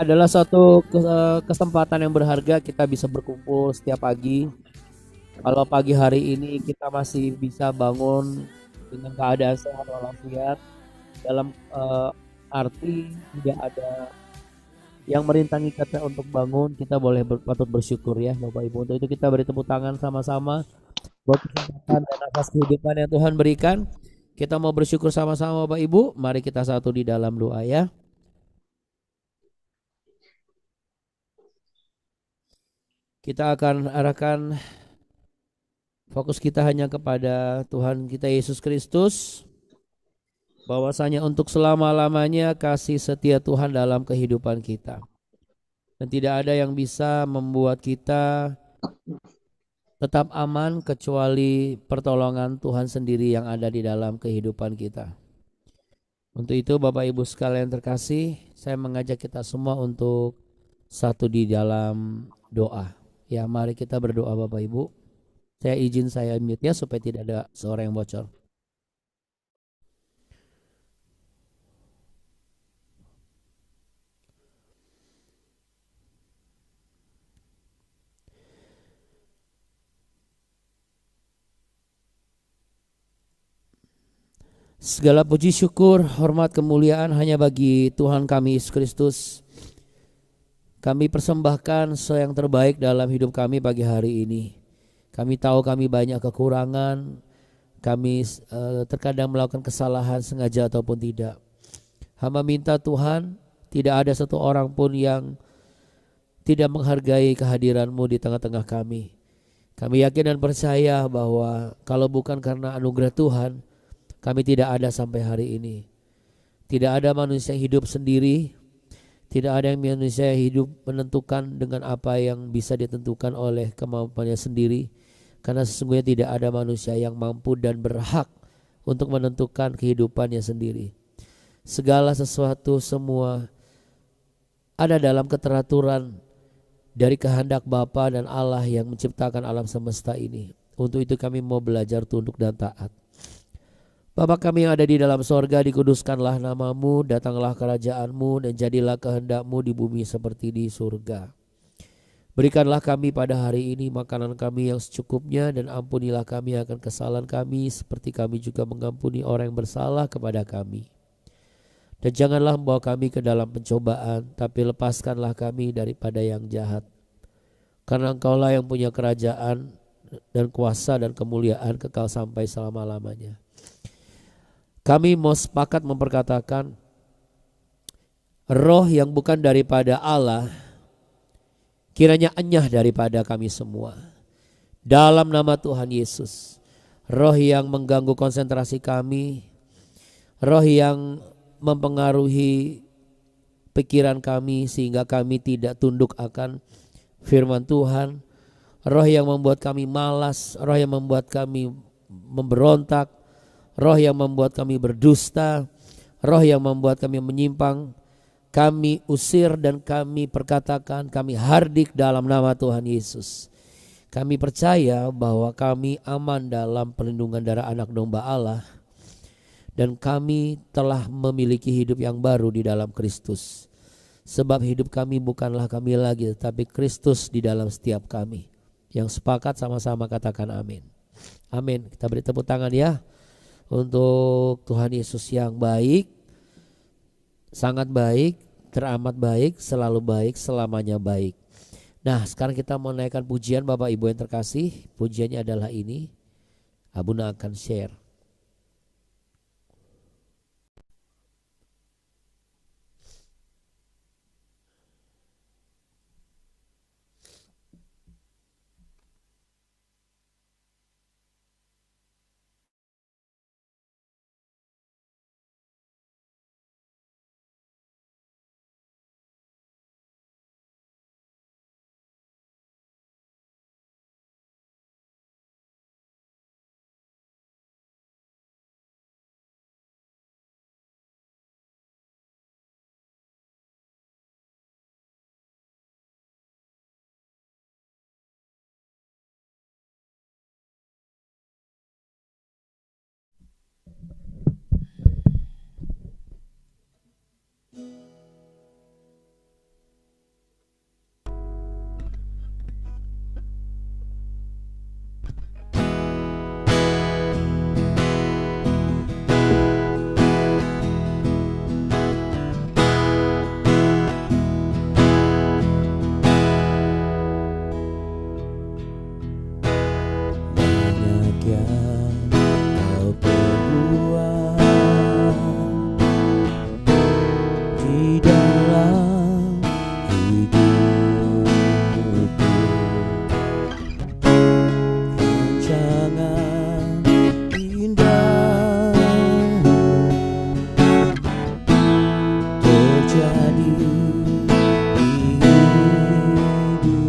adalah suatu kesempatan yang berharga kita bisa berkumpul setiap pagi. Kalau pagi hari ini kita masih bisa bangun dengan keadaan sehat walafiat, dalam arti tidak ada yang merintangi kita untuk bangun, kita boleh patut bersyukur ya Bapak Ibu. Untuk itu kita beri tepuk tangan sama-sama buat kesempatan dan nafas kehidupan yang Tuhan berikan. Kita mau bersyukur sama-sama Bapak Ibu. Mari kita satu di dalam doa ya. Kita akan arahkan fokus kita hanya kepada Tuhan kita Yesus Kristus. Bahwasanya untuk selama-lamanya kasih setia Tuhan dalam kehidupan kita. Dan tidak ada yang bisa membuat kita tetap aman kecuali pertolongan Tuhan sendiri yang ada di dalam kehidupan kita. Untuk itu Bapak Ibu sekalian terkasih, saya mengajak kita semua untuk satu di dalam doa. Ya, mari kita berdoa Bapak Ibu. Saya mute ya supaya tidak ada suara yang bocor. Segala puji syukur, hormat, kemuliaan hanya bagi Tuhan kami Yesus Kristus. Kami persembahkan yang terbaik dalam hidup kami pagi hari ini. Kami tahu kami banyak kekurangan, kami terkadang melakukan kesalahan sengaja ataupun tidak. Hamba minta Tuhan, tidak ada satu orang pun yang tidak menghargai kehadiran-Mu di tengah-tengah kami. Kami yakin dan percaya bahwa kalau bukan karena anugerah Tuhan, kami tidak ada sampai hari ini. Tidak ada manusia hidup sendiri. Tidak ada yang manusia hidup menentukan dengan apa yang bisa ditentukan oleh kemampuannya sendiri. Karena sesungguhnya tidak ada manusia yang mampu dan berhak untuk menentukan kehidupannya sendiri. Segala sesuatu semua ada dalam keteraturan dari kehendak Bapa dan Allah yang menciptakan alam semesta ini. Untuk itu kami mau belajar tunduk dan taat. Bapa kami yang ada di dalam sorga, dikuduskanlah namamu, datanglah kerajaanmu, dan jadilah kehendakmu di bumi seperti di surga. Berikanlah kami pada hari ini makanan kami yang secukupnya, dan ampunilah kami akan kesalahan kami, seperti kami juga mengampuni orang yang bersalah kepada kami. Dan janganlah membawa kami ke dalam pencobaan, tapi lepaskanlah kami daripada yang jahat. Karena Engkaulah yang punya kerajaan dan kuasa dan kemuliaan kekal sampai selama-lamanya. Kami mau sepakat memperkatakan roh yang bukan daripada Allah kiranya enyah daripada kami semua. Dalam nama Tuhan Yesus. Roh yang mengganggu konsentrasi kami, roh yang mempengaruhi pikiran kami sehingga kami tidak tunduk akan firman Tuhan, roh yang membuat kami malas, roh yang membuat kami memberontak, roh yang membuat kami berdusta, roh yang membuat kami menyimpang, kami usir dan kami perkatakan, kami hardik dalam nama Tuhan Yesus. Kami percaya bahwa kami aman dalam perlindungan darah anak domba Allah, dan kami telah memiliki hidup yang baru di dalam Kristus. Sebab hidup kami bukanlah kami lagi, tetapi Kristus di dalam setiap kami. Yang sepakat sama-sama katakan amin. Amin. Kita beri tepuk tangan ya untuk Tuhan Yesus yang baik, sangat baik, teramat baik, selalu baik, selamanya baik. Nah, sekarang kita mau naikkan pujian Bapak Ibu yang terkasih. Pujiannya adalah ini. Abuna akan share. terjadi di hidupku.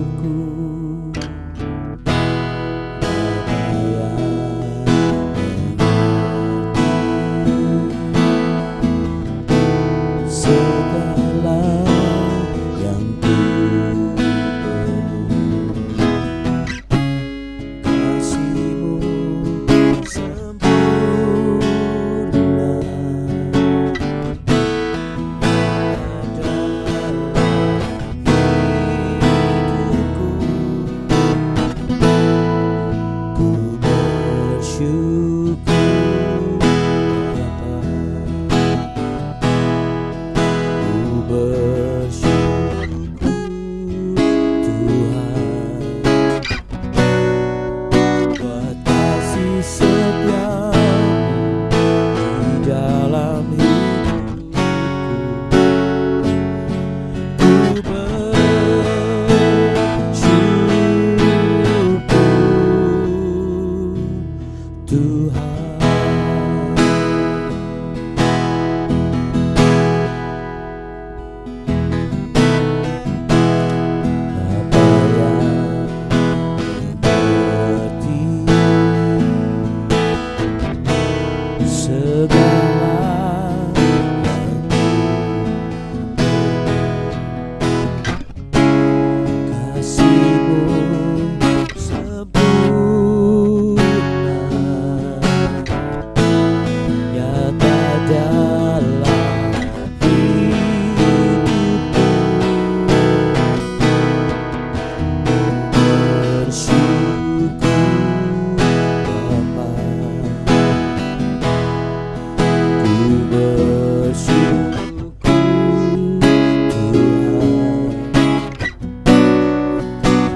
Bapa yang segala yang ku perlu, kasih-Mu sempurna dalam hidupku. Ku bersyukur Bapa, ku bersyukur Tuhan, buat kasih setia-Mu di dalam hidupku. Ku bersyukur Tuhan. Bapa yang mengerti segala yang kasih-Mu sempurna nyata dalam hidupku. Bersyukur Bapa, ku bersyukur Tuhan,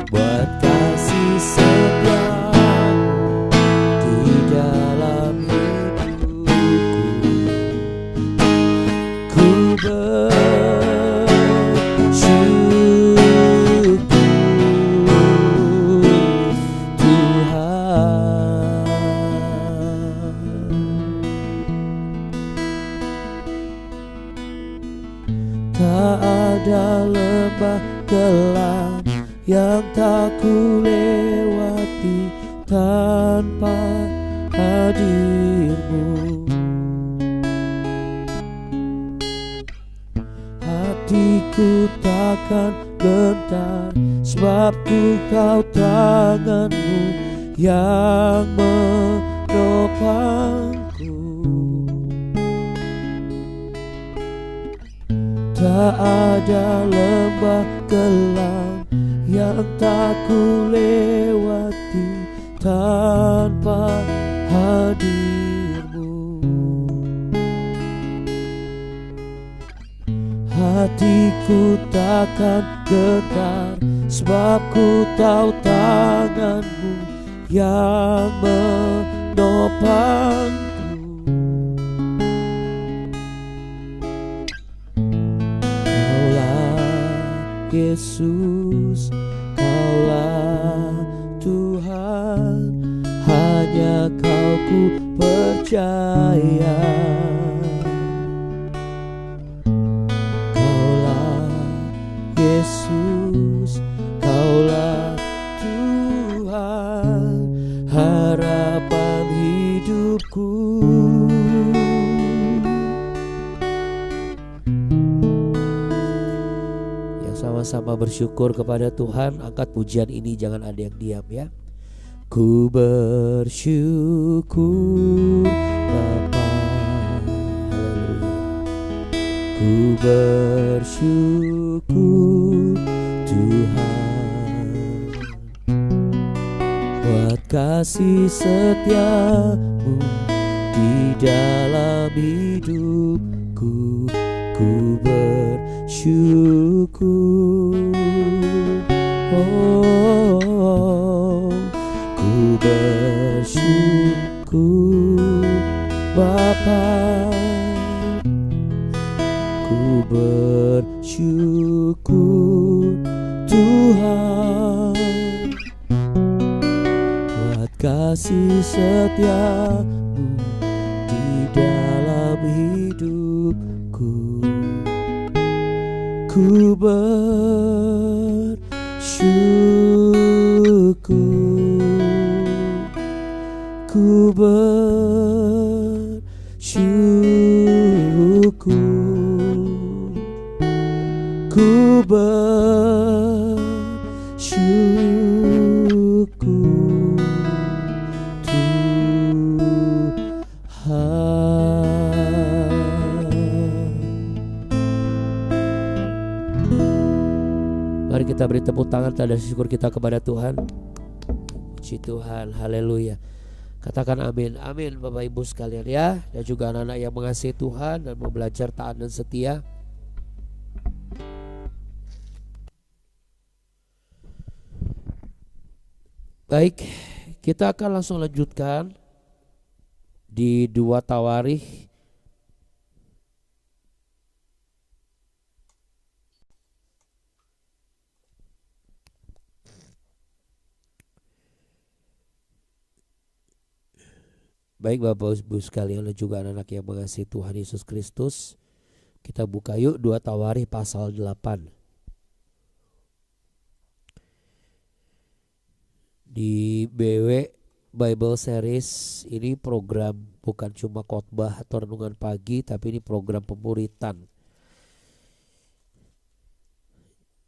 buat kasih setia-Mu di dalam hidupku. Ku bersyukur Tuhan. Tak ada lembah kelam yang tak ku lewati tanpa hadir-Mu. Hatiku takkan gentar, sebab ku tahu tangan-Mu yang menopangku. Tak ada lembah kelam yang tak ku lewati tanpa hadir-Mu. Hatiku takkan getar, sebab ku tahu tangan-Mu yang menopangku. Yesus, Kaulah Tuhan, hanya Kau ku percaya. Kaulah Yesus, Kaulah Tuhan, harapan hidupku. Sama-sama bersyukur kepada Tuhan. Angkat pujian ini, jangan ada yang diam ya. Ku bersyukur Bapa, haleluya. Ku bersyukur Tuhan, buat kasih setia-Mu di dalam hidupku. Ku bersyukur, oh, ku bersyukur Bapa, ku bersyukur Tuhan, buat kasih setia-Mu di dalam hidupku. Ku bersyukur, ku bersyukur, ku bersyukur Tuhan. Mari kita beri tepuk tangan tanda syukur kita kepada Tuhan. Puji Tuhan, haleluya. Katakan amin. Amin Bapak Ibu sekalian ya. Dan juga anak-anak yang mengasihi Tuhan dan mau belajar taat dan setia. Baik, kita akan langsung lanjutkan di 2 Tawarikh Baik Bapak Ibu sekalian dan juga anak-anak yang mengasihi Tuhan Yesus Kristus, kita buka yuk 2 Tawarikh pasal 8. Di BW Bible Series ini program bukan cuma khotbah atau renungan pagi, tapi ini program pemuritan.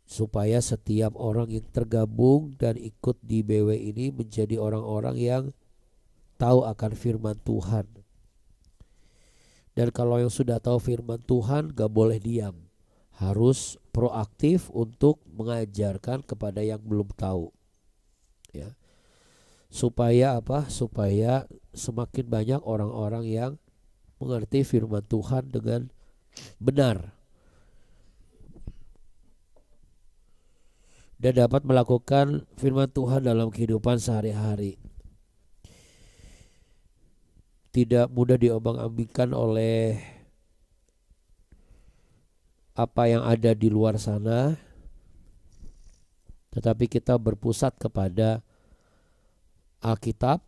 Supaya setiap orang yang tergabung dan ikut di BW ini menjadi orang-orang yang tahu akan firman Tuhan. Dan kalau yang sudah tahu firman Tuhan gak boleh diam, harus proaktif untuk mengajarkan kepada yang belum tahu ya. Supaya apa? Supaya semakin banyak orang-orang yang mengerti firman Tuhan dengan benar dan dapat melakukan firman Tuhan dalam kehidupan sehari-hari. Tidak mudah diombang-ambingkan oleh apa yang ada di luar sana, tetapi kita berpusat kepada Alkitab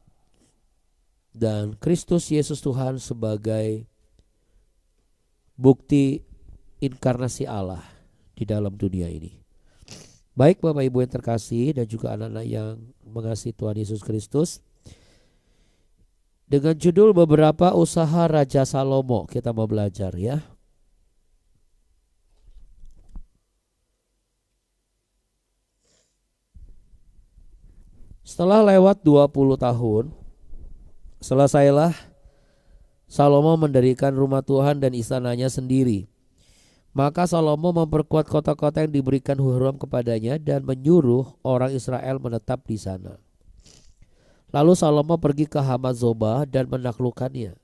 dan Kristus Yesus Tuhan sebagai bukti inkarnasi Allah di dalam dunia ini. Baik Bapak Ibu yang terkasih dan juga anak-anak yang mengasihi Tuhan Yesus Kristus, dengan judul beberapa usaha Raja Salomo kita mau belajar ya. Setelah lewat 20 tahun, selesailah Salomo mendirikan rumah Tuhan dan istananya sendiri. Maka Salomo memperkuat kota-kota yang diberikan Huram kepadanya dan menyuruh orang Israel menetap di sana. Lalu Salomo pergi ke Hamat-Zobah dan menaklukkannya.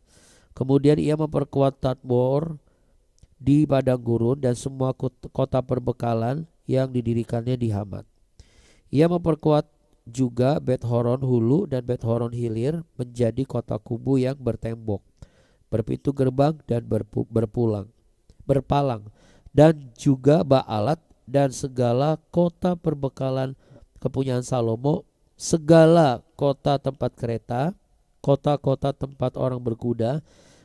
Kemudian ia memperkuat Tadmor di padang gurun dan semua kota perbekalan yang didirikannya di Hamat. Ia memperkuat juga Bet-horon Hulu dan Bet-horon Hilir menjadi kota kubu yang bertembok, berpintu gerbang dan berpalang, dan juga Baalat dan segala kota perbekalan kepunyaan Salomo, segala kota tempat kereta, kota-kota tempat orang berkuda,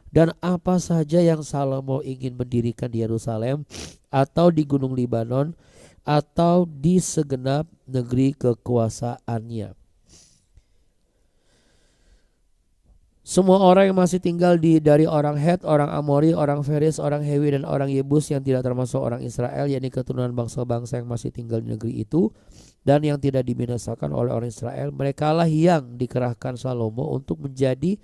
dan apa saja yang Salomo ingin mendirikan di Yerusalem atau di Gunung Libanon atau di segenap negeri kekuasaannya. Semua orang yang masih tinggal dari orang Het, orang Amori, orang Feris, orang Hewi, dan orang Yebus yang tidak termasuk orang Israel, yakni keturunan bangsa-bangsa yang masih tinggal di negeri itu dan yang tidak dibinasakan oleh orang Israel, merekalah yang dikerahkan Salomo untuk menjadi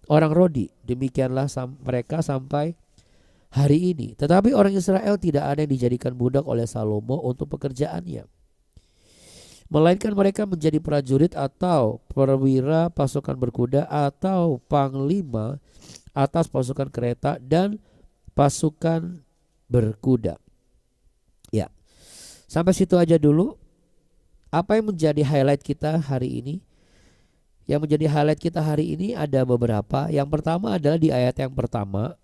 orang Rodi. Demikianlah mereka sampai hari ini. Tetapi orang Israel tidak ada yang dijadikan budak oleh Salomo untuk pekerjaannya, melainkan mereka menjadi prajurit atau perwira pasukan berkuda atau panglima atas pasukan kereta dan pasukan berkuda. Ya, sampai situ aja dulu. Apa yang menjadi highlight kita hari ini? Yang menjadi highlight kita hari ini ada beberapa. Yang pertama adalah di ayat yang pertama.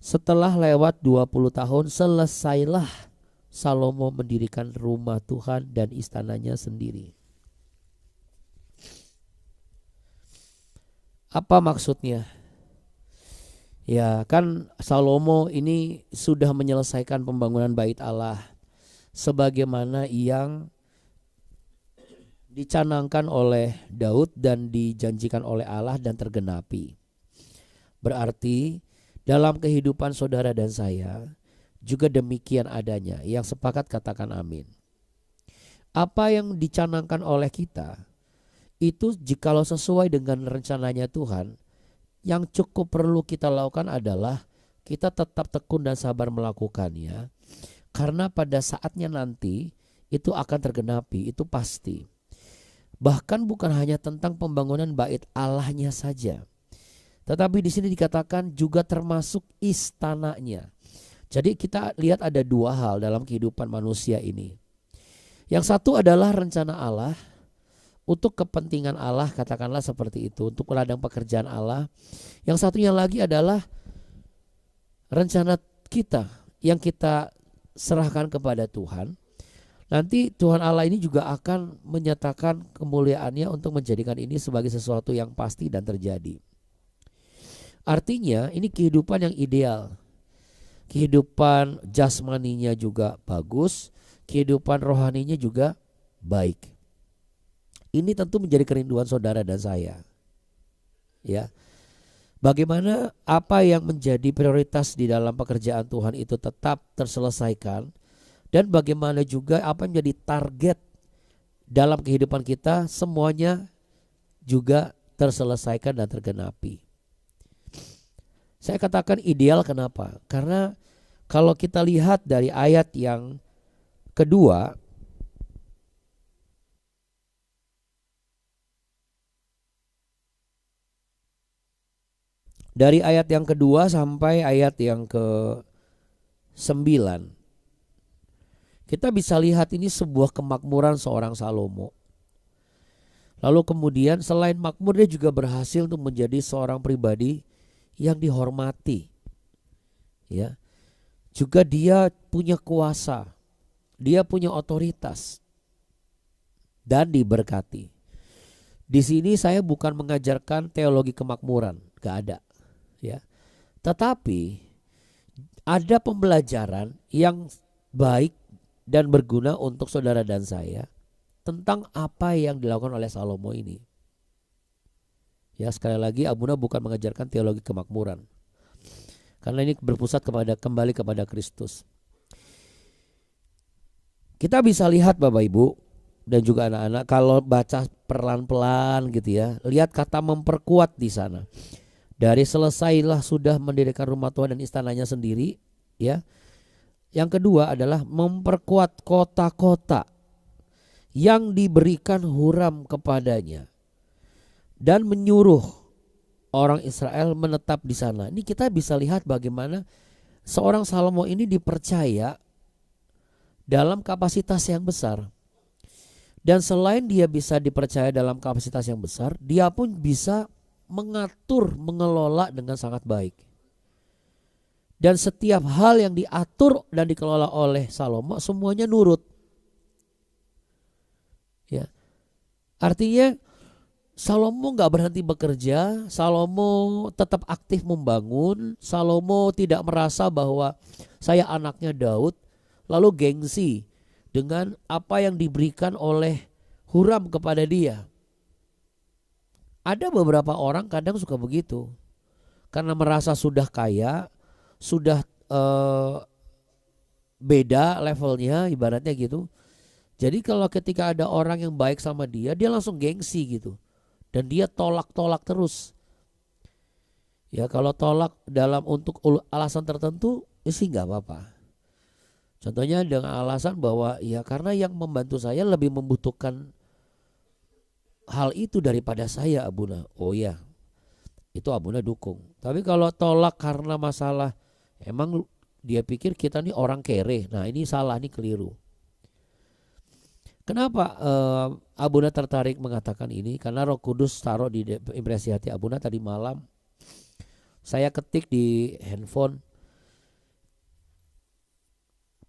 Setelah lewat 20 tahun selesailah Salomo mendirikan rumah Tuhan dan istananya sendiri. Apa maksudnya? Ya kan Salomo ini sudah menyelesaikan pembangunan bait Allah sebagaimana yang dicanangkan oleh Daud dan dijanjikan oleh Allah dan tergenapi. Berarti dalam kehidupan saudara dan saya juga demikian adanya. Yang sepakat katakan amin. Apa yang dicanangkan oleh kita itu jikalau sesuai dengan rencananya Tuhan, yang cukup perlu kita lakukan adalah kita tetap tekun dan sabar melakukannya. Karena pada saatnya nanti itu akan tergenapi, itu pasti. Bahkan bukan hanya tentang pembangunan bait Allahnya saja, tetapi di sini dikatakan juga termasuk istananya. Jadi kita lihat ada dua hal dalam kehidupan manusia ini. Yang satu adalah rencana Allah untuk kepentingan Allah, katakanlah seperti itu, untuk ladang pekerjaan Allah. Yang satunya lagi adalah rencana kita yang kita serahkan kepada Tuhan. Nanti Tuhan Allah ini juga akan menyatakan kemuliaannya untuk menjadikan ini sebagai sesuatu yang pasti dan terjadi. Artinya ini kehidupan yang ideal. Kehidupan jasmaninya juga bagus, kehidupan rohaninya juga baik. Ini tentu menjadi kerinduan saudara dan saya. Ya. Bagaimana apa yang menjadi prioritas di dalam pekerjaan Tuhan itu tetap terselesaikan, dan bagaimana juga apa yang menjadi target dalam kehidupan kita semuanya juga terselesaikan dan tergenapi. Saya katakan ideal kenapa? Karena kalau kita lihat dari ayat yang kedua, dari ayat yang kedua sampai ayat yang ke-9, kita bisa lihat ini sebuah kemakmuran seorang Salomo. Lalu kemudian selain makmur, dia juga berhasil untuk menjadi seorang pribadi yang dihormati. Ya. Juga dia punya kuasa, dia punya otoritas dan diberkati. Di sini saya bukan mengajarkan teologi kemakmuran, gak ada. Ya. Tetapi ada pembelajaran yang baik dan berguna untuk saudara dan saya tentang apa yang dilakukan oleh Salomo ini. Ya, sekali lagi Abuna bukan mengajarkan teologi kemakmuran, karena ini berpusat kembali kepada Kristus. Kita bisa lihat Bapak Ibu dan juga anak-anak, kalau baca pelan-pelan gitu ya, lihat kata memperkuat di sana. Dari selesailah sudah mendirikan rumah Tuhan dan istananya sendiri, ya. Yang kedua adalah memperkuat kota-kota yang diberikan Huram kepadanya dan menyuruh orang Israel menetap di sana. Ini kita bisa lihat bagaimana seorang Salomo ini dipercaya dalam kapasitas yang besar. Dan selain dia bisa dipercaya dalam kapasitas yang besar, dia pun bisa mengatur, mengelola dengan sangat baik. Dan setiap hal yang diatur dan dikelola oleh Salomo semuanya nurut. Ya. Artinya Salomo gak berhenti bekerja, Salomo tetap aktif membangun, Salomo tidak merasa bahwa saya anaknya Daud lalu gengsi dengan apa yang diberikan oleh Huram kepada dia. Ada beberapa orang kadang suka begitu, karena merasa sudah kaya, sudah beda levelnya, ibaratnya gitu. Jadi kalau ketika ada orang yang baik sama dia, dia langsung gengsi gitu, dan dia tolak-tolak terus. Ya, kalau tolak dalam untuk alasan tertentu sih nggak apa-apa. Contohnya dengan alasan bahwa ya karena yang membantu saya lebih membutuhkan hal itu daripada saya, Abuna. Oh ya, itu Abuna dukung. Tapi kalau tolak karena masalah emang dia pikir kita nih orang kere, nah ini salah, ini keliru. Kenapa Abuna tertarik mengatakan ini? Karena Roh Kudus taruh di impresi hati Abuna tadi malam. Saya ketik di handphone,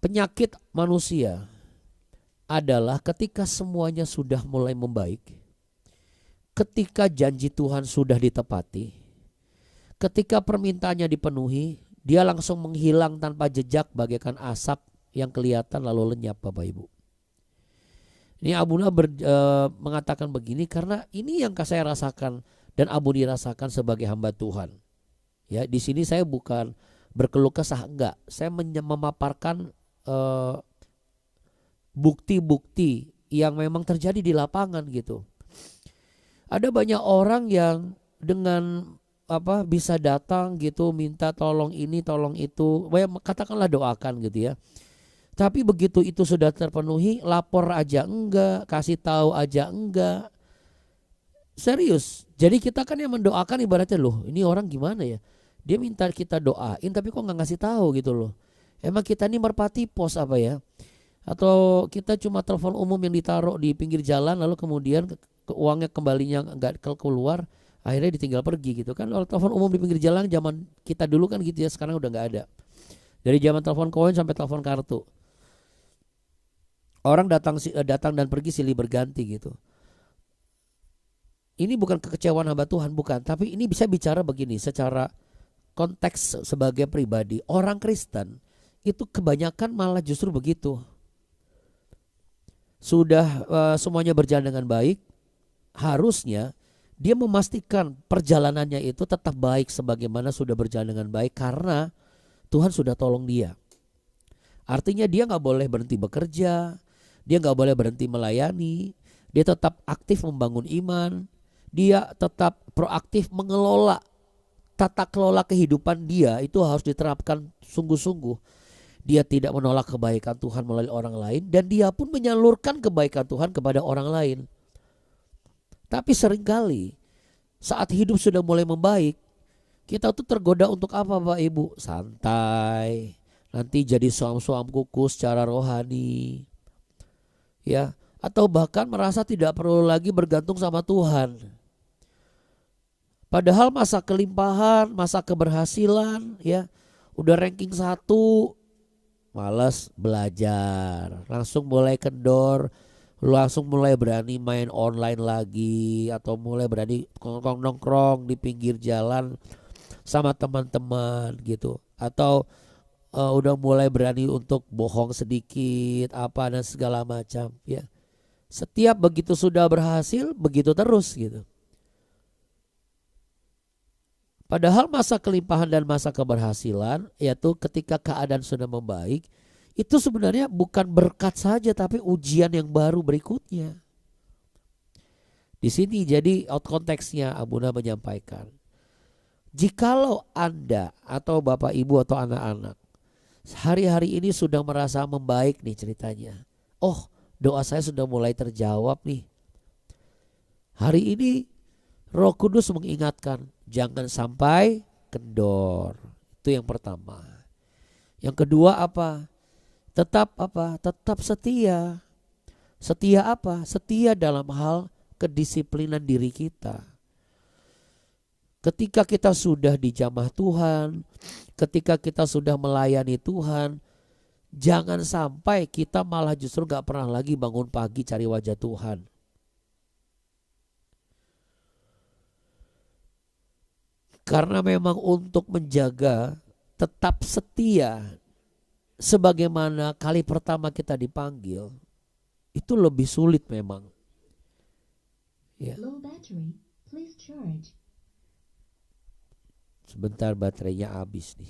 penyakit manusia adalah ketika semuanya sudah mulai membaik, ketika janji Tuhan sudah ditepati, ketika permintaannya dipenuhi, dia langsung menghilang tanpa jejak bagaikan asap yang kelihatan lalu lenyap, Bapak Ibu. Ini Abuna mengatakan begini karena ini yang saya rasakan dan Abu dirasakan sebagai hamba Tuhan. Ya, di sini saya bukan berkeluh kesah, enggak. Saya memaparkan bukti-bukti yang memang terjadi di lapangan gitu. Ada banyak orang yang dengan bisa datang gitu minta tolong ini tolong itu, katakanlah doakan gitu ya. Tapi begitu itu sudah terpenuhi, lapor aja enggak, kasih tahu aja enggak. Serius. Jadi kita kan yang mendoakan ibaratnya, loh ini orang gimana ya? Dia minta kita doain tapi kok nggak ngasih tahu gitu loh. Emang kita ini merpati pos apa ya? Atau kita cuma telepon umum yang ditaruh di pinggir jalan lalu kemudian uangnya kembalinya nggak keluar, akhirnya ditinggal pergi gitu kan. Kalau telepon umum di pinggir jalan zaman kita dulu kan gitu ya, sekarang udah nggak ada. Dari zaman telepon koin sampai telepon kartu. Orang datang dan pergi silih berganti gitu. Ini bukan kekecewaan hamba Tuhan, bukan. Tapi ini bisa bicara begini, secara konteks sebagai pribadi. Orang Kristen itu kebanyakan malah justru begitu. Sudah semuanya berjalan dengan baik, harusnya dia memastikan perjalanannya itu tetap baik sebagaimana sudah berjalan dengan baik karena Tuhan sudah tolong dia. Artinya dia gak boleh berhenti bekerja, dia gak boleh berhenti melayani, dia tetap aktif membangun iman, dia tetap proaktif mengelola tata kelola kehidupan dia itu harus diterapkan sungguh-sungguh. Dia tidak menolak kebaikan Tuhan melalui orang lain dan dia pun menyalurkan kebaikan Tuhan kepada orang lain. Tapi seringkali saat hidup sudah mulai membaik, kita tuh tergoda untuk apa Bapak Ibu? Santai, nanti jadi suam-suam kuku secara rohani. Ya, atau bahkan merasa tidak perlu lagi bergantung sama Tuhan. Padahal masa kelimpahan, masa keberhasilan ya, udah ranking 1, malas belajar, langsung mulai kendor, langsung mulai berani main online lagi atau mulai berani nongkrong di pinggir jalan sama teman-teman gitu, atau udah mulai berani untuk bohong sedikit apa dan segala macam ya. Setiap begitu sudah berhasil begitu terus gitu. Padahal masa kelimpahan dan masa keberhasilan yaitu ketika keadaan sudah membaik, itu sebenarnya bukan berkat saja tapi ujian yang baru berikutnya. Di sini jadi out konteksnya Abuna menyampaikan, jikalau Anda atau Bapak Ibu atau anak-anak hari-hari ini sudah merasa membaik nih ceritanya, oh doa saya sudah mulai terjawab nih. Hari ini Roh Kudus mengingatkan, jangan sampai kendor. Itu yang pertama. Yang kedua apa? Tetap setia. Setia apa? Setia dalam hal kedisiplinan diri kita. Ketika kita sudah di jamah Tuhan, ketika kita sudah melayani Tuhan, jangan sampai kita malah justru gak pernah lagi bangun pagi cari wajah Tuhan. Karena memang untuk menjaga tetap setia sebagaimana kali pertama kita dipanggil itu lebih sulit memang. Ya. Low battery, please charge. Sebentar baterainya habis nih.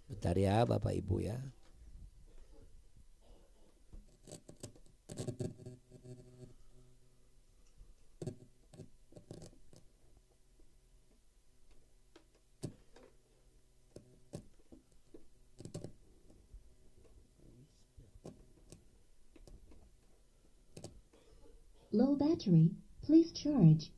Bentar ya Bapak Ibu ya. Low battery, please charge.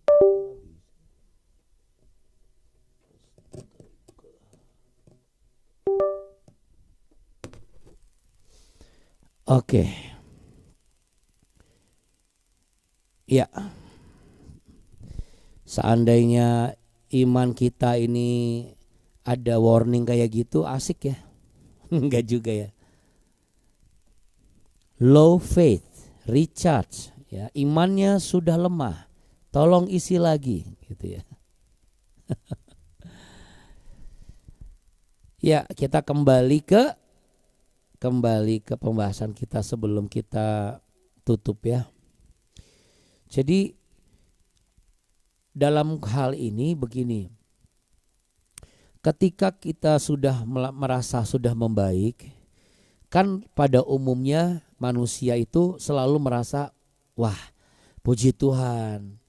Oke. Ya. Seandainya iman kita ini ada warning kayak gitu, asik ya. Enggak juga ya. Low faith, recharge ya, imannya sudah lemah, tolong isi lagi gitu ya. Ya, kita kembali ke pembahasan kita sebelum kita tutup ya. Jadi dalam hal ini begini, ketika kita sudah merasa sudah membaik, kan pada umumnya manusia itu selalu merasa, wah puji Tuhan,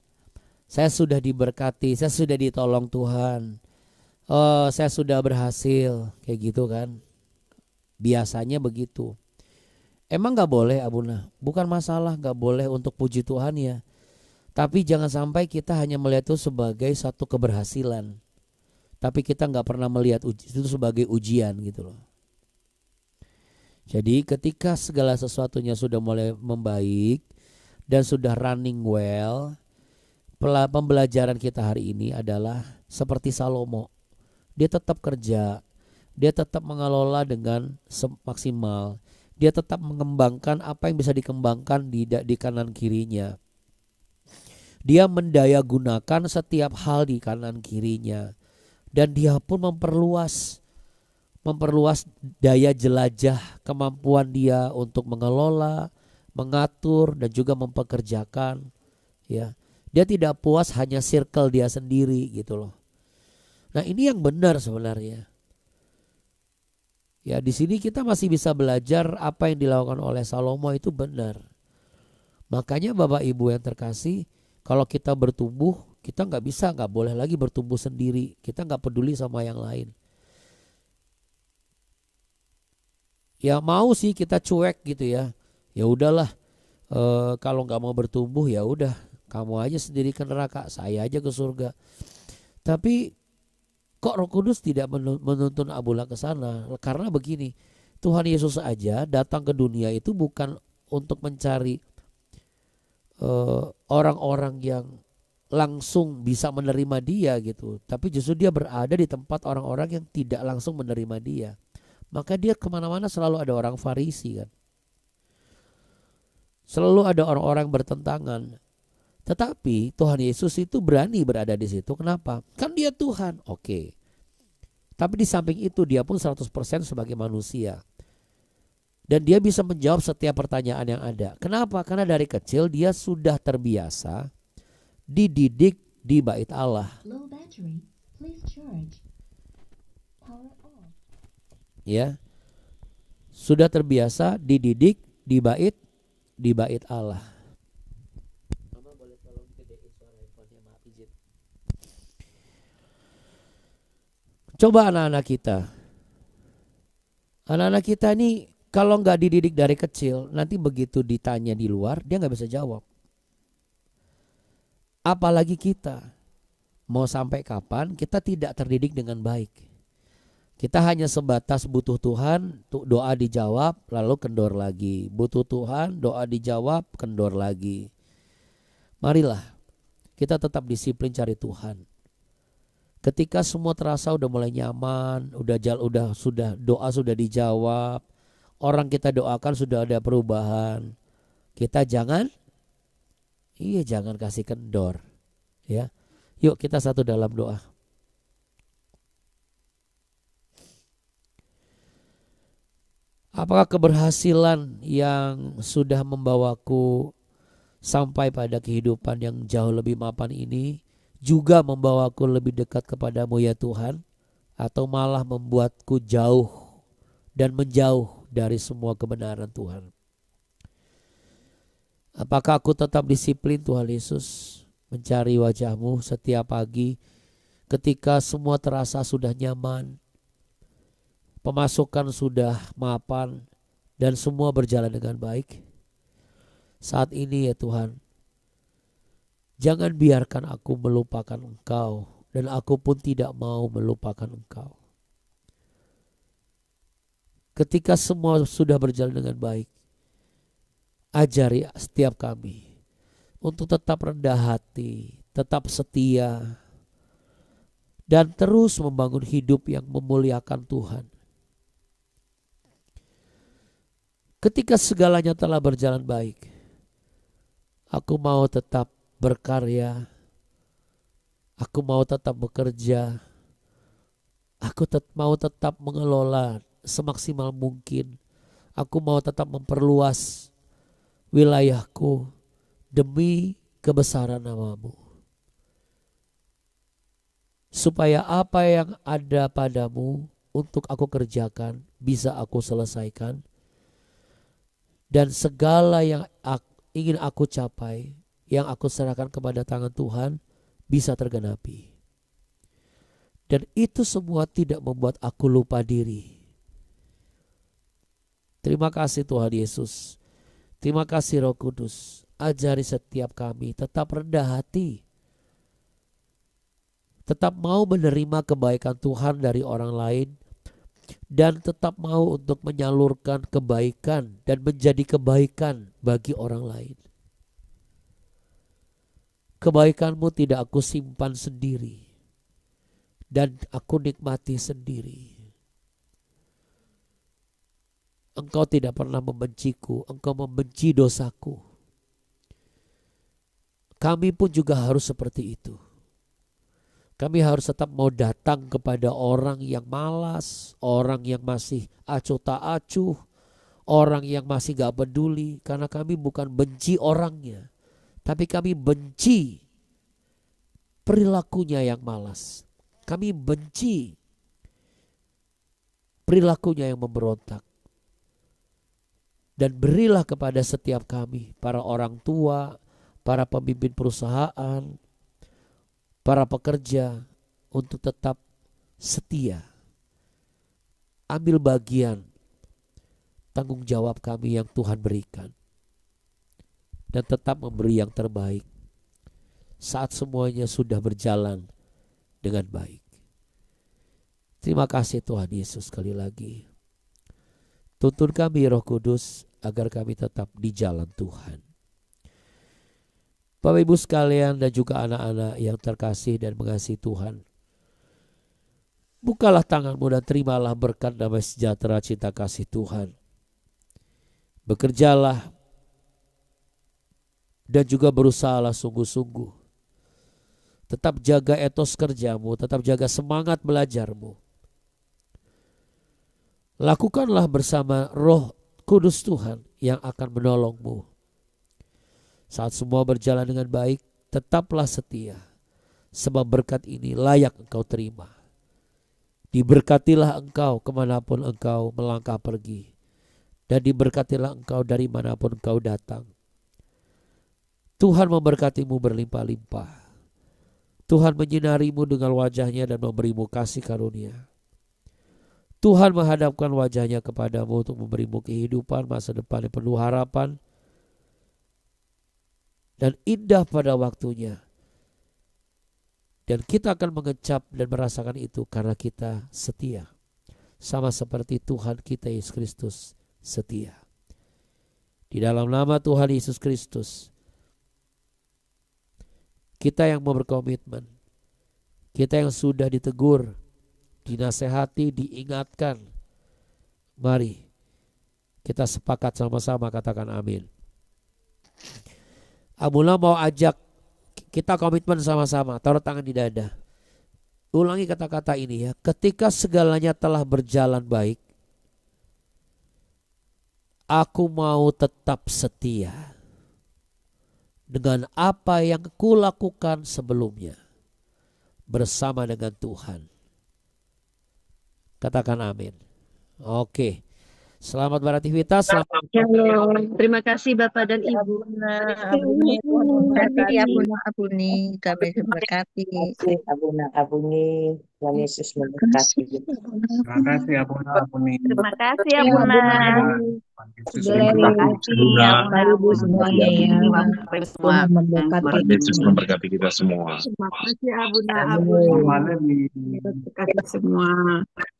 saya sudah diberkati, saya sudah ditolong Tuhan, oh saya sudah berhasil, kayak gitu kan. Biasanya begitu. Emang gak boleh Abuna? Bukan masalah gak boleh untuk puji Tuhan ya. Tapi jangan sampai kita hanya melihat itu sebagai satu keberhasilan. Tapi kita gak pernah melihat itu sebagai ujian gitu loh. Jadi ketika segala sesuatunya sudah mulai membaik dan sudah running well, pembelajaran kita hari ini adalah seperti Salomo. Dia tetap kerja, dia tetap mengelola dengan maksimal, dia tetap mengembangkan apa yang bisa dikembangkan di kanan kirinya. Dia mendaya gunakan setiap hal di kanan kirinya. Dan dia pun memperluas daya jelajah kemampuan dia untuk mengelola, mengatur dan juga mempekerjakan ya. Dia tidak puas hanya circle dia sendiri gitu loh. Nah, ini yang benar sebenarnya. Ya, di sini kita masih bisa belajar apa yang dilakukan oleh Salomo itu benar. Makanya Bapak Ibu yang terkasih, kalau kita bertumbuh, kita nggak boleh lagi bertumbuh sendiri. Kita nggak peduli sama yang lain. Ya mau sih kita cuek gitu ya. Ya udahlah, kalau nggak mau bertumbuh ya udah, kamu aja sendiri ke neraka, saya aja ke surga. Tapi kok Roh Kudus tidak menuntun Abula ke sana? Karena begini, Tuhan Yesus aja datang ke dunia itu bukan untuk mencari orang-orang yang langsung bisa menerima dia gitu. Tapi justru dia berada di tempat orang-orang yang tidak langsung menerima dia. Maka dia kemana-mana selalu ada orang Farisi kan. Selalu ada orang-orang bertentangan. Tetapi Tuhan Yesus itu berani berada di situ. Kenapa? Kan dia Tuhan. Oke. Tapi di samping itu dia pun 100% sebagai manusia. Dan dia bisa menjawab setiap pertanyaan yang ada. Kenapa? Karena dari kecil dia sudah terbiasa dididik di bait Allah. Low battery, please charge. Power off. Ya. Sudah terbiasa dididik di bait Allah. Mama boleh tolong gedein suara handphonenya, maaf izin. Coba anak-anak kita. Anak-anak kita ini kalau nggak dididik dari kecil, nanti begitu ditanya di luar dia nggak bisa jawab. Apalagi kita, mau sampai kapan kita tidak terdidik dengan baik. Kita hanya sebatas butuh Tuhan, doa dijawab, lalu kendor lagi. Butuh Tuhan, doa dijawab, kendor lagi. Marilah kita tetap disiplin cari Tuhan. Ketika semua terasa udah mulai nyaman, sudah doa sudah dijawab, orang kita doakan sudah ada perubahan, kita jangan kasih kendor, ya. Yuk kita satu dalam doa. Apakah keberhasilan yang sudah membawaku sampai pada kehidupan yang jauh lebih mapan ini juga membawaku lebih dekat kepadamu ya Tuhan, atau malah membuatku jauh dan menjauh dari semua kebenaran Tuhan? Apakah aku tetap disiplin Tuhan Yesus mencari wajah-Mu setiap pagi ketika semua terasa sudah nyaman, pemasukan sudah mapan dan semua berjalan dengan baik? Saat ini ya Tuhan, jangan biarkan aku melupakan Engkau dan aku pun tidak mau melupakan Engkau. Ketika semua sudah berjalan dengan baik, ajari setiap kami untuk tetap rendah hati, tetap setia, dan terus membangun hidup yang memuliakan Tuhan. Ketika segalanya telah berjalan baik, aku mau tetap berkarya Aku mau tetap bekerja. Aku mau tetap mengelola semaksimal mungkin. Aku mau tetap memperluas wilayahku demi kebesaran nama-Mu. Supaya apa yang ada padamu untuk aku kerjakan bisa aku selesaikan. Dan segala yang ingin aku capai, yang aku serahkan kepada tangan Tuhan, bisa tergenapi. Dan itu semua tidak membuat aku lupa diri. Terima kasih Tuhan Yesus. Terima kasih Roh Kudus. Ajari setiap kami tetap rendah hati. Tetap mau menerima kebaikan Tuhan dari orang lain. Dan tetap mau untuk menyalurkan kebaikan dan menjadi kebaikan bagi orang lain. Kebaikan-Mu tidak aku simpan sendiri. Dan aku nikmati sendiri. Engkau tidak pernah membenciku. Engkau membenci dosaku. Kami pun juga harus seperti itu. Kami harus tetap mau datang kepada orang yang malas, orang yang masih acuh tak acuh, orang yang masih gak peduli. Karena kami bukan benci orangnya, tapi kami benci perilakunya yang malas. Kami benci perilakunya yang memberontak. Dan berilah kepada setiap kami, para orang tua, para pemimpin perusahaan, para pekerja, untuk tetap setia. Ambil bagian tanggung jawab kami yang Tuhan berikan. Dan tetap memberi yang terbaik saat semuanya sudah berjalan dengan baik. Terima kasih Tuhan Yesus sekali lagi. Tuntun kami Roh Kudus agar kami tetap di jalan Tuhan. Bapak Ibu sekalian dan juga anak-anak yang terkasih dan mengasihi Tuhan. Bukalah tanganmu dan terimalah berkat damai sejahtera cinta kasih Tuhan. Bekerjalah dan juga berusahalah sungguh-sungguh. Tetap jaga etos kerjamu, tetap jaga semangat belajarmu. Lakukanlah bersama Roh Kudus Tuhan yang akan menolongmu. Saat semua berjalan dengan baik, tetaplah setia. Sebab berkat ini layak engkau terima. Diberkatilah engkau kemanapun engkau melangkah pergi. Dan diberkatilah engkau dari manapun engkau datang. Tuhan memberkatimu berlimpah-limpah. Tuhan menyinarimu dengan wajahnya dan memberimu kasih karunia. Tuhan menghadapkan wajahnya kepadamu untuk memberimu kehidupan masa depan yang penuh harapan dan indah pada waktunya. Dan kita akan mengecap dan merasakan itu karena kita setia. Sama seperti Tuhan kita Yesus Kristus setia. Di dalam nama Tuhan Yesus Kristus, kita yang mau berkomitmen, kita yang sudah ditegur, dinasehati, diingatkan, mari kita sepakat sama-sama katakan amin. Abuna mau ajak kita komitmen sama-sama, taruh tangan di dada. Ulangi kata-kata ini ya. Ketika segalanya telah berjalan baik, aku mau tetap setia dengan apa yang kulakukan sebelumnya bersama dengan Tuhan. Katakan amin. Oke. Selamat beraktivitas. Shalom. Terima kasih Bapak dan Ibu. Abuni, Tuhan memberkati. Abuni, kami memberkati. Abuni, Tuhan Yesus memberkati. Terima kasih Abuna Abuni. Terima kasih Abuna. Tuhan Yesus memberkati. Ibu semuanya ya. Tuhan memberkati. Tuhan Yesus memberkati kita semua. Terima kasih Abuna Abuni. Terima kasih semua.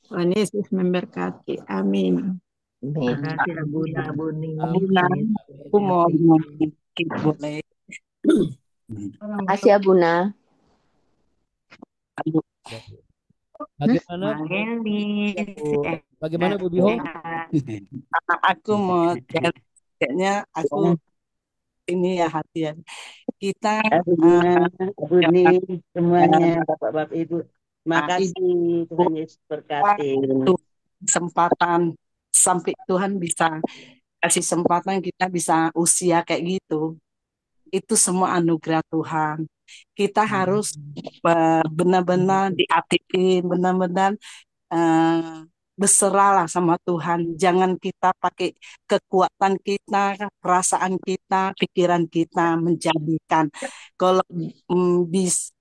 Tuhan Yesus memberkati. Amin. Terima kasih Abuna. Aku mau sedikit boleh. Terima kasih Abuna. Bagaimana? Bagaimana Bu Biho? Aku mau kayaknya aku ini ya hati ya. kita Abuna, Abuni, semuanya, Bapak-Bapak Ibu. Makasih, Tuhan Yesus berkati. kesempatan sampai Tuhan bisa kasih kesempatan kita bisa usia kayak gitu. Itu semua anugerah Tuhan. Kita harus benar-benar diaktifin, benar-benar eh, berserahlah sama Tuhan. Jangan kita pakai kekuatan kita, perasaan kita, pikiran kita menjadikan. Kalau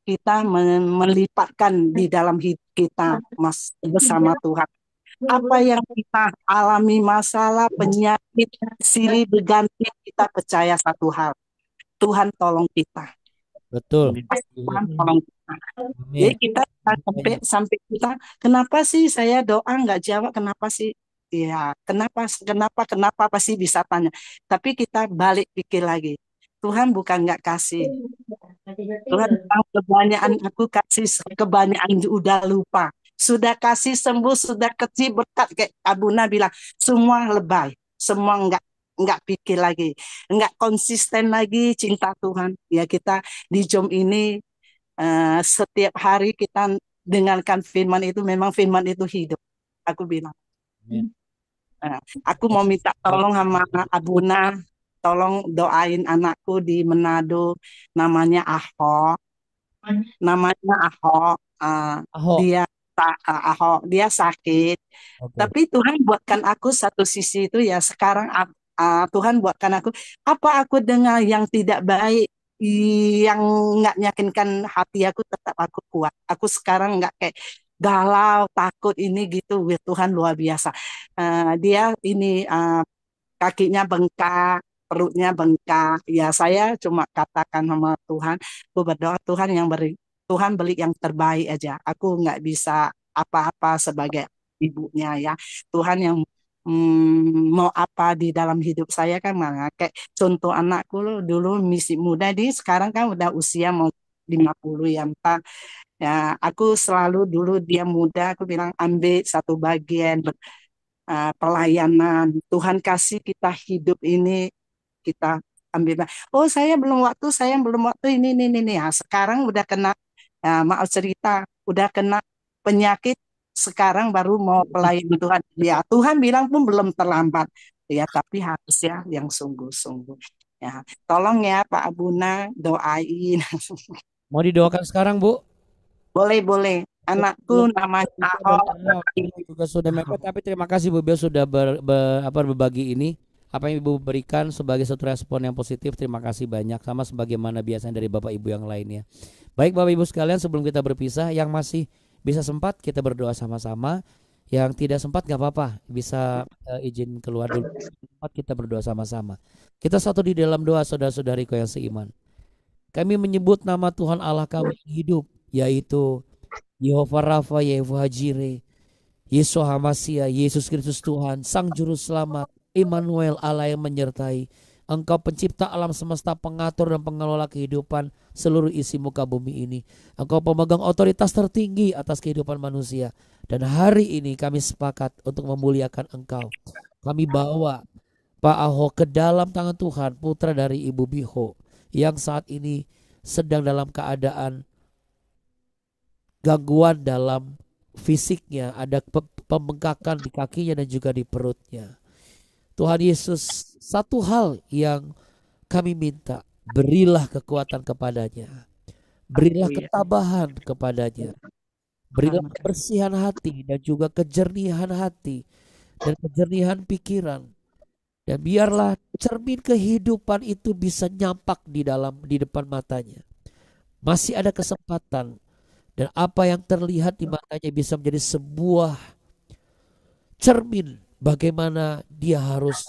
kita melipatkan di dalam hidup kita bersama Tuhan. Apa yang kita alami, masalah, penyakit, silih berganti, kita percaya satu hal. Tuhan tolong kita. Betul. Tuhan tolong kita. Jadi kita sampai kita, kenapa sih saya doa nggak jawab? Kenapa sih? Ya, kenapa pasti bisa tanya. Tapi kita balik pikir lagi. Tuhan bukan nggak kasih. Tuhan bilang kebanyakan aku kasih, kebanyakan udah lupa. Sudah kasih sembuh, sudah kecil berkat kayak Abuna bilang, semua lebay, semua nggak pikir lagi, nggak konsisten lagi cinta Tuhan. Ya kita di Jom ini setiap hari kita dengarkan firman itu, memang firman itu hidup. Aku bilang, aku mau minta tolong sama Abuna, tolong doain anakku di Manado, namanya Ahok, Ahok. dia sakit. Tapi Tuhan buatkan aku satu sisi itu ya sekarang Tuhan buatkan aku apa aku dengar yang tidak baik yang nggak nyakinkan hati aku tetap aku kuat. Aku sekarang nggak kayak galau takut ini gitu. Wih, Tuhan luar biasa. Dia ini kakinya bengkak, perutnya bengkak. Ya saya cuma katakan sama Tuhan, aku berdoa Tuhan beli yang terbaik aja. Aku nggak bisa apa-apa sebagai ibunya ya. Tuhan yang mau apa di dalam hidup saya kan kayak contoh anakku loh, dulu masih muda, dia sekarang kan udah usia mau 50 ya Pak. Ya, aku selalu dulu dia muda, aku bilang ambil satu bagian pelayanan. Tuhan kasih kita hidup ini, kita ambil. Oh saya belum waktu ini. Ya, sekarang udah kena, maaf cerita, udah kena penyakit, sekarang baru mau pelayan Tuhan. Ya Tuhan bilang pun belum terlambat. Ya tapi harus ya yang sungguh-sungguh. Ya tolong ya Pak Abuna doain. Mau didoakan sekarang, Bu? Boleh. Anakku namanya Ahok. Juga sudah mepet, tapi terima kasih Bu Bel sudah berbagi ini. Apa yang Ibu berikan sebagai satu respon yang positif, terima kasih banyak. Sama sebagaimana biasanya dari Bapak Ibu yang lainnya. Baik Bapak Ibu sekalian, sebelum kita berpisah, yang masih bisa sempat kita berdoa sama-sama. Yang tidak sempat gak apa-apa, bisa izin keluar dulu. Sempat kita berdoa sama-sama. Kita satu di dalam doa saudara-saudariku yang seiman. Kami menyebut nama Tuhan Allah kami yang hidup, yaitu Yehova Rafa, Yehova Jireh, Yeshua Hamasia, Yesus Kristus Tuhan, Sang Juru Selamat, Immanuel, Allah yang menyertai. Engkau pencipta alam semesta, pengatur dan pengelola kehidupan seluruh isi muka bumi ini. Engkau pemegang otoritas tertinggi atas kehidupan manusia. Dan hari ini kami sepakat untuk memuliakan Engkau. Kami bawa Pak Ahok ke dalam tangan Tuhan, putra dari Ibu Biho, yang saat ini sedang dalam keadaan gangguan dalam fisiknya, ada pembengkakan di kakinya dan juga di perutnya. Tuhan Yesus, satu hal yang kami minta, berilah kekuatan kepadanya, berilah ketabahan kepadanya, berilah kebersihan hati dan juga kejernihan hati dan kejernihan pikiran, dan biarlah cermin kehidupan itu bisa nyampak di depan matanya. Masih ada kesempatan. Dan apa yang terlihat di matanya bisa menjadi sebuah cermin bagaimana dia harus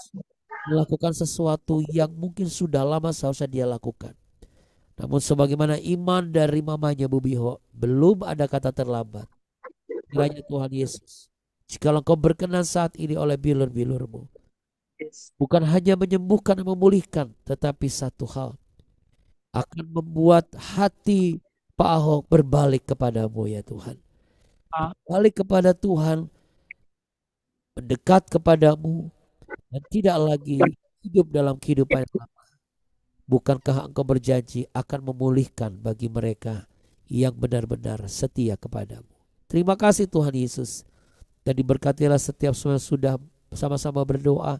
melakukan sesuatu yang mungkin sudah lama seharusnya dia lakukan. Namun sebagaimana iman dari mamanya Bu Biho, belum ada kata terlambat. Kiranya Tuhan Yesus, jikalau Engkau berkenan saat ini oleh bilur-bilur-Mu, bukan hanya menyembuhkan dan memulihkan, tetapi satu hal, akan membuat hati Pak Ahok berbalik kepadamu ya Tuhan. Balik kepada Tuhan, mendekat kepadamu, dan tidak lagi hidup dalam kehidupan yang lama. Bukankah Engkau berjanji akan memulihkan bagi mereka yang benar-benar setia kepadamu. Terima kasih Tuhan Yesus. Dan diberkatilah setiap semua sudah sama-sama berdoa,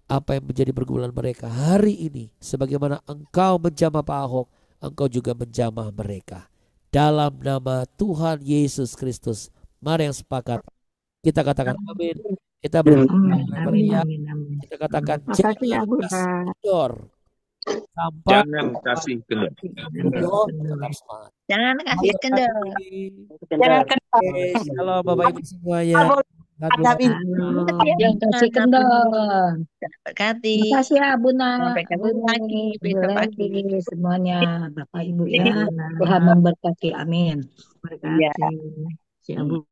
apa yang menjadi pergumulan mereka hari ini. Sebagaimana Engkau menjamah Pak Ahok, Engkau juga menjamah mereka. Dalam nama Tuhan Yesus Kristus, mari yang sepakat kita katakan amin. Kita beriak, kita katakan Makasih ya Bunda. kendor sampai Jangan kasih kendor. kendor tetap semangat. Jangan kasih kendor. Jangan kendor. Oke, shalom Bapak Ibu semuanya. Ada Jangan kasih kendor. Berkati. Makasih ya Bunda. Sampai ketemu lagi besok pagi semuanya Bapak Ibu ya. Tuhan memberkati. Amin. Berkati. Ya.